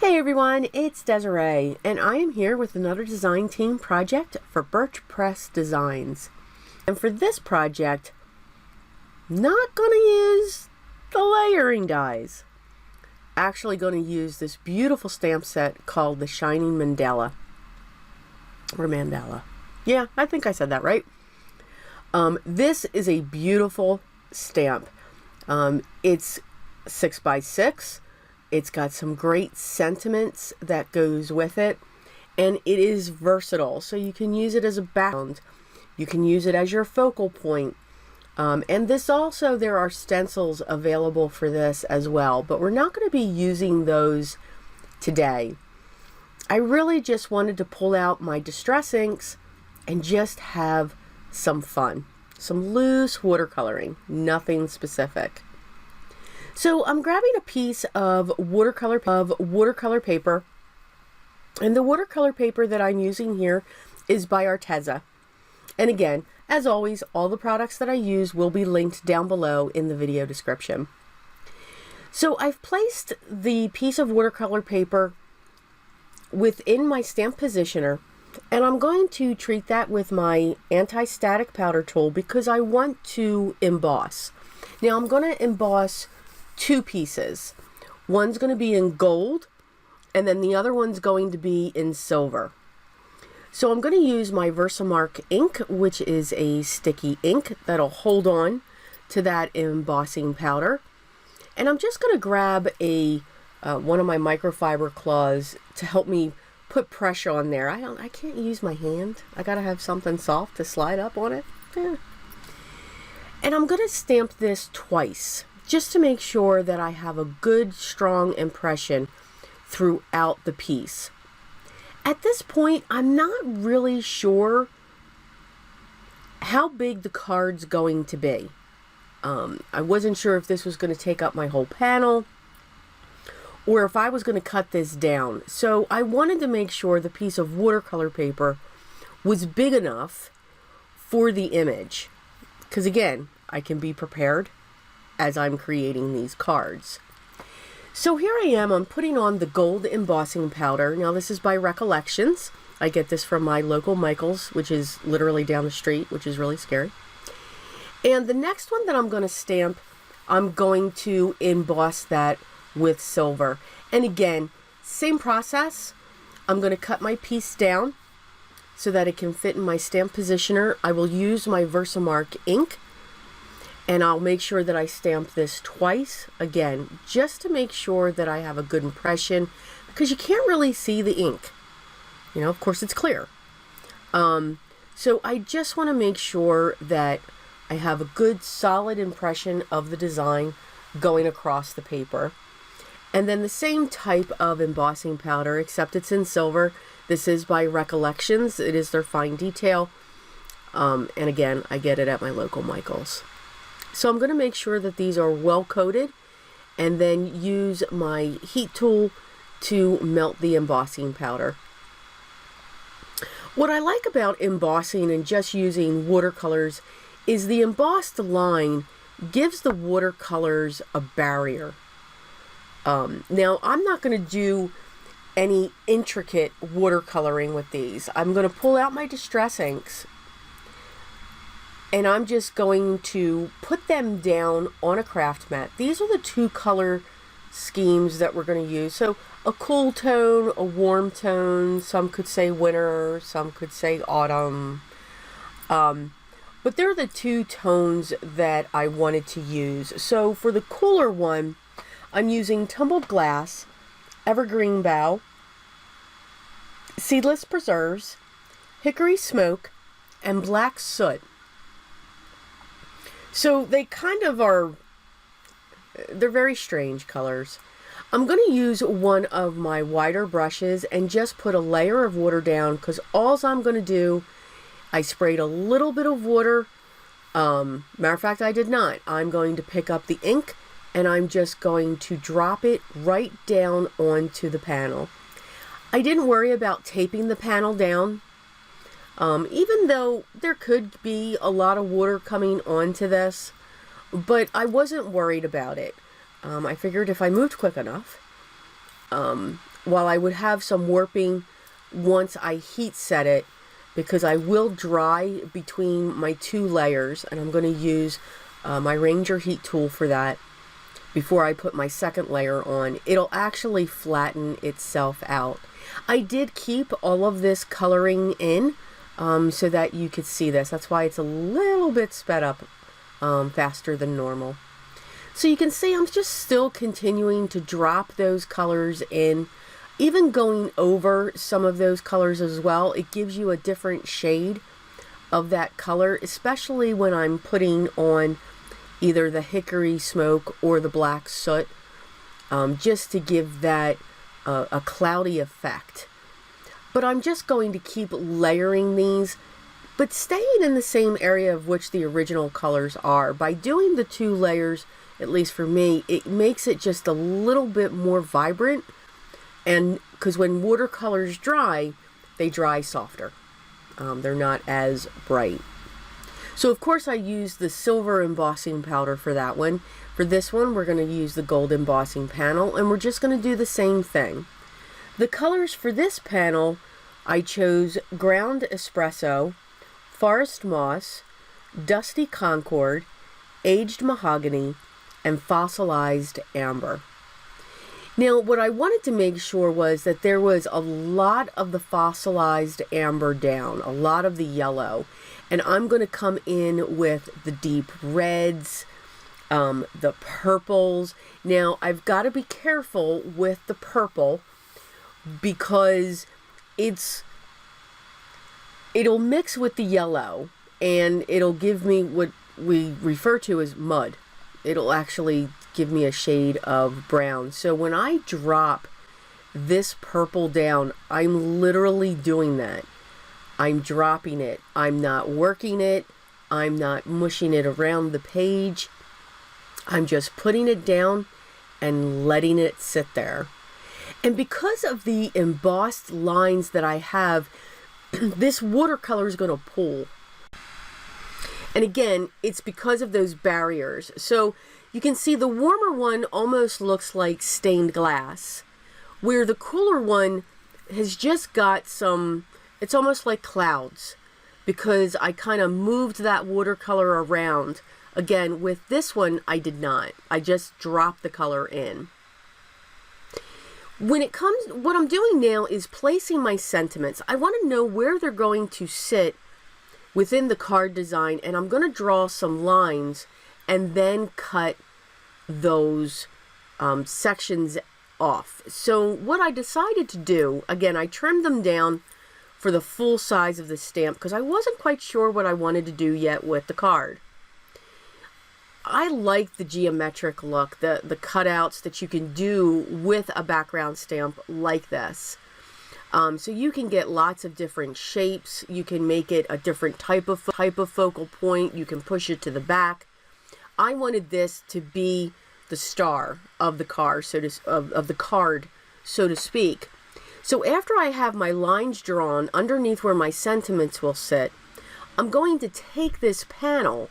Hey everyone, it's Desiree, and I am here with another design team project for Birch Press Designs. And for this project, not going to use the layering dies. Actually going to use this beautiful stamp set called the Shining Mandala. Or Mandala. Yeah, I think I said that right. This is a beautiful stamp. It's 6x6. It's got some great sentiments that goes with it, and it is versatile, so you can use it as a background. You can use it as your focal point. And this also, there are stencils available for this as well, but we're not going to be using those today. I really just wanted to pull out my distress inks and just have some fun. Some loose watercoloring, nothing specific. So I'm grabbing a piece of watercolor paper, and the watercolor paper that I'm using here is by Arteza. And again, as always, all the products that I use will be linked down below in the video description. So I've placed the piece of watercolor paper within my stamp positioner, and I'm going to treat that with my anti-static powder tool because I want to emboss. Now I'm going to emboss two pieces. One's going to be in gold, and then the other one's going to be in silver. So I'm going to use my Versamark ink, which is a sticky ink that'll hold on to that embossing powder. And I'm just going to grab a one of my microfiber claws to help me put pressure on there. I can't use my hand. I got to have something soft to slide up on it. Yeah. And I'm going to stamp this twice, just to make sure that I have a good, strong impression throughout the piece. At this point, I'm not really sure how big the card's going to be. I wasn't sure if this was going to take up my whole panel, or if I was going to cut this down. So I wanted to make sure the piece of watercolor paper was big enough for the image. Because again, I can be prepared as I'm creating these cards. So here I am, I'm putting on the gold embossing powder. Now this is by Recollections. I get this from my local Michael's, which is literally down the street, which is really scary. And the next one that I'm going to stamp, I'm going to emboss that with silver. And again, same process. I'm going to cut my piece down so that it can fit in my stamp positioner. I will use my Versamark ink, and I'll make sure that I stamp this twice, again, just to make sure that I have a good impression, because you can't really see the ink. You know, of course it's clear. So I just want to make sure that I have a good solid impression of the design going across the paper. And then the same type of embossing powder, except it's in silver. This is by Recollections. It is their fine detail. And again, I get it at my local Michael's. So I'm going to make sure that these are well coated, and then use my heat tool to melt the embossing powder. What I like about embossing and just using watercolors is the embossed line gives the watercolors a barrier. Now I'm not going to do any intricate watercoloring with these. I'm going to pull out my distress inks, and I'm just going to put them down on a craft mat. These are the two color schemes that we're going to use. So a cool tone, a warm tone, some could say winter, some could say autumn. But they're the two tones that I wanted to use. So for the cooler one, I'm using Tumbled Glass, Evergreen Bough, Seedless Preserves, Hickory Smoke, and Black Soot. So they kind of are, they're very strange colors. I'm going to use one of my wider brushes and just put a layer of water down, because all I'm going to do, I sprayed a little bit of water. Matter of fact, I did not. I'm going to pick up the ink, and I'm just going to drop it right down onto the panel. I didn't worry about taping the panel down. Even though there could be a lot of water coming onto this, but I wasn't worried about it. I figured if I moved quick enough, while I would have some warping once I heat set it, because I will dry between my 2 layers, and I'm going to use my Ranger heat tool for that before I put my second layer on. It'll actually flatten itself out. I did keep all of this coloring in so that you could see this. That's why it's a little bit sped up faster than normal. So you can see I'm just still continuing to drop those colors in, even going over some of those colors as well. It gives you a different shade of that color, especially when I'm putting on either the hickory smoke or the black soot, just to give that a cloudy effect. But I'm just going to keep layering these, but staying in the same area of which the original colors are. By doing the 2 layers, at least for me, it makes it just a little bit more vibrant, and because when watercolors dry, they dry softer. They're not as bright. So of course I use the silver embossing powder for that one. For this one, we're going to use the gold embossing panel, and we're just going to do the same thing. The colors for this panel, I chose ground espresso, forest moss, dusty Concord, aged mahogany, and fossilized amber. Now, what I wanted to make sure was that there was a lot of the fossilized amber down, a lot of the yellow. And I'm going to come in with the deep reds, the purples. Now, I've got to be careful with the purple because it'll mix with the yellow and it'll give me what we refer to as mud. It'll actually give me a shade of brown. So when I drop this purple down, I'm literally doing that. I'm dropping it. I'm not working it. I'm not mushing it around the page. I'm just putting it down and letting it sit there. And because of the embossed lines that I have, this watercolor is going to pull. And again, it's because of those barriers. So you can see the warmer one almost looks like stained glass, where the cooler one has just got some, it's almost like clouds, because I kind of moved that watercolor around. Again, with this one, I did not. I just dropped the color in. When it comes, what I'm doing now is placing my sentiments. I want to know where they're going to sit within the card design, and I'm going to draw some lines and then cut those sections off. So what I decided to do, again, I trimmed them down for the full size of the stamp because I wasn't quite sure what I wanted to do yet with the card. I like the geometric look, the cutouts that you can do with a background stamp like this. So you can get lots of different shapes. You can make it a different type of focal point. You can push it to the back. I wanted this to be the star of the car, of the card, so to speak. So after I have my lines drawn underneath where my sentiments will sit, I'm going to take this panel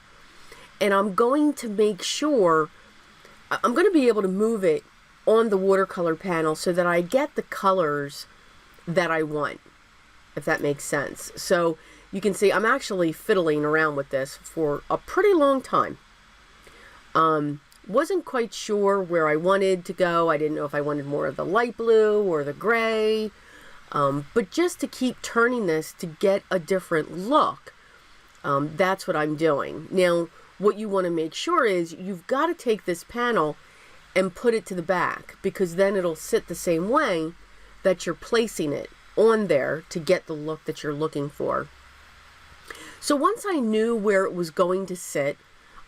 and I'm going to make sure, I'm going to be able to move it on the watercolor panel so that I get the colors that I want, if that makes sense. So you can see I'm actually fiddling around with this for a pretty long time. Wasn't quite sure where I wanted to go. I didn't know if I wanted more of the light blue or the gray. But just to keep turning this to get a different look, that's what I'm doing. Now, what you want to make sure is you've got to take this panel and put it to the back, because then it'll sit the same way that you're placing it on there to get the look that you're looking for. So once I knew where it was going to sit,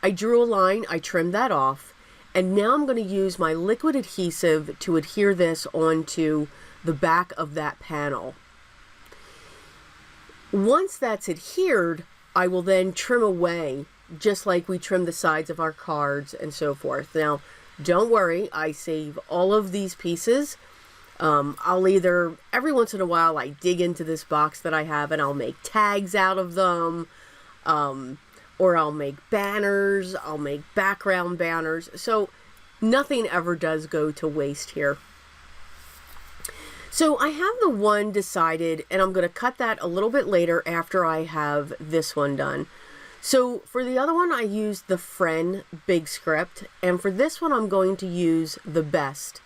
I drew a line, I trimmed that off, and now I'm going to use my liquid adhesive to adhere this onto the back of that panel. Once that's adhered, I will then trim away, just like we trim the sides of our cards and so forth. Now, don't worry, I save all of these pieces. I'll either, every once in a while, I dig into this box that I have and I'll make tags out of them, or I'll make banners, I'll make background banners. So nothing ever does go to waste here. So I have the one decided, and I'm going to cut that a little bit later after I have this one done. So for the other one, I used the Friend Big Script, and for this one, I'm going to use the Best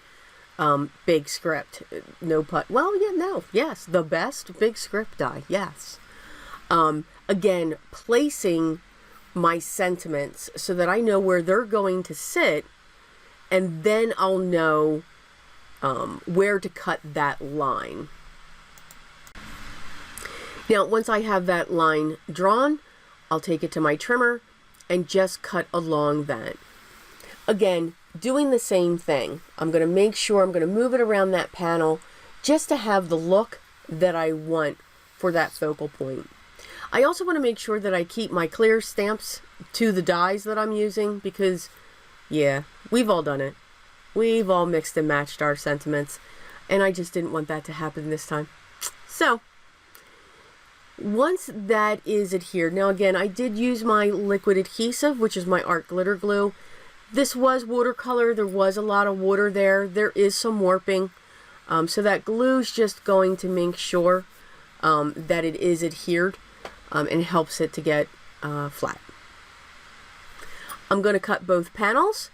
Big Script. No put. Well, yeah, no, yes, the Best Big Script die. Yes. Again, placing my sentiments so that I know where they're going to sit, and then I'll know where to cut that line. Now, once I have that line drawn, I'll take it to my trimmer and just cut along that. Again, doing the same thing. I'm going to make sure I'm going to move it around that panel just to have the look that I want for that focal point. I also want to make sure that I keep my clear stamps to the dies that I'm using because, yeah, we've all done it. We've all mixed and matched our sentiments, and I just didn't want that to happen this time. So, once that is adhered, now again, I did use my liquid adhesive, which is my art glitter glue. This was watercolor. There was a lot of water there. There is some warping. So that glue is just going to make sure that it is adhered and helps it to get flat. I'm going to cut both panels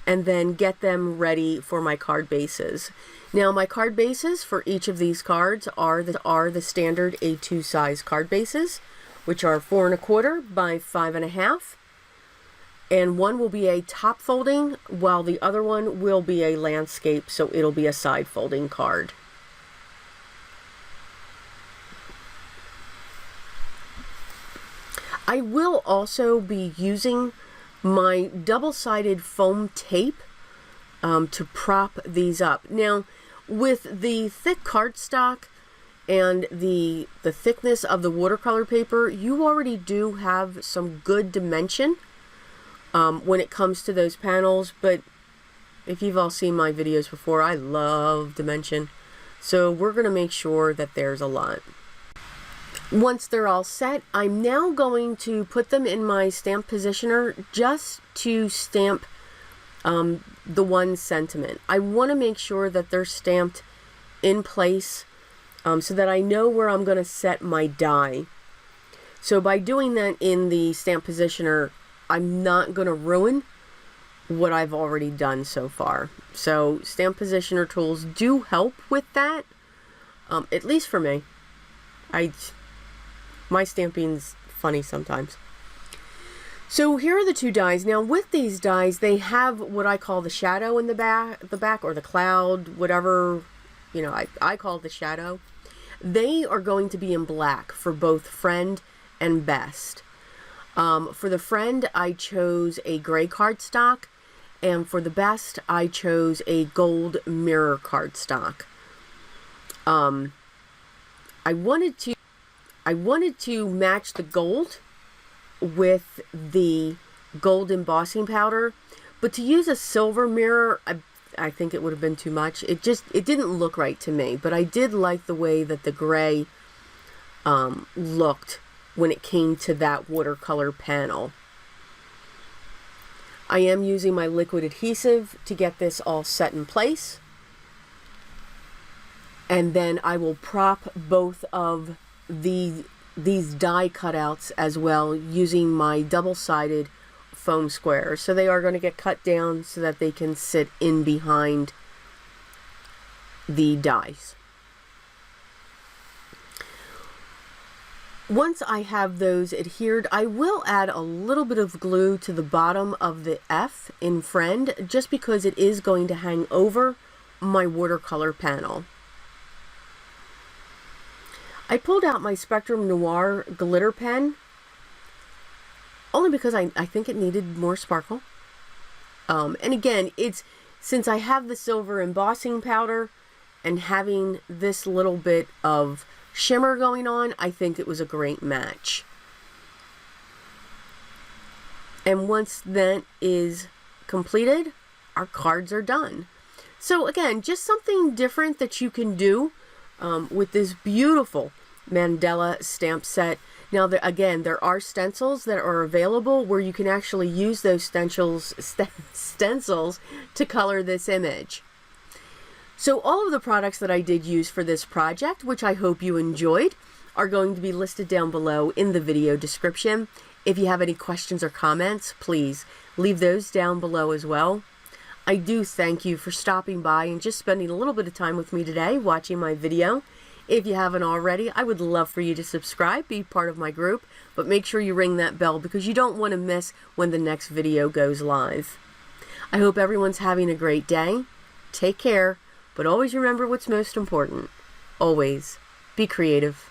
and then get them ready for my card bases. Now my card bases for each of these cards are the standard A2 size card bases, which are 4 1/4 by 5 1/2. And one will be a top folding while the other one will be a landscape, so it'll be a side folding card. I will also be using my double-sided foam tape to prop these up. Now, with the thick cardstock and the thickness of the watercolor paper, you already do have some good dimension when it comes to those panels, but if you've all seen my videos before, I love dimension. So we're going to make sure that there's a lot. Once they're all set, I'm now going to put them in my stamp positioner just to stamp the one sentiment. I want to make sure that they're stamped in place so that I know where I'm going to set my die. So by doing that in the stamp positioner, I'm not going to ruin what I've already done so far. So stamp positioner tools do help with that, at least for me. My stamping's funny sometimes. So here are the two dies. Now with these dies, they have what I call the shadow in the back or the cloud, whatever, you know, I call it the shadow. They are going to be in black for both Friend and Best. For the Friend, I chose a gray cardstock, and for the Best, I chose a gold mirror cardstock. I wanted to match the gold with the gold embossing powder, but to use a silver mirror, I think it would have been too much. It didn't look right to me, but I did like the way that the gray looked when it came to that watercolor panel. I am using my liquid adhesive to get this all set in place. And then I will prop both of these die cutouts as well using my double-sided foam squares. So they are going to get cut down so that they can sit in behind the dies. Once I have those adhered, I will add a little bit of glue to the bottom of the F in Friend, just because it is going to hang over my watercolor panel. I pulled out my Spectrum Noir glitter pen, only because I think it needed more sparkle. And again, since I have the silver embossing powder and having this little bit of shimmer going on, I think it was a great match. And once that is completed, our cards are done. So again, just something different that you can do with this beautiful Mandala stamp set. Now, there are stencils that are available where you can actually use those stencils to color this image. So all of the products that I did use for this project, which I hope you enjoyed, are going to be listed down below in the video description. If you have any questions or comments, please leave those down below as well. I do thank you for stopping by and just spending a little bit of time with me today watching my video. If you haven't already, I would love for you to subscribe, be part of my group, but make sure you ring that bell because you don't want to miss when the next video goes live. I hope everyone's having a great day. Take care, but always remember what's most important. Always be creative.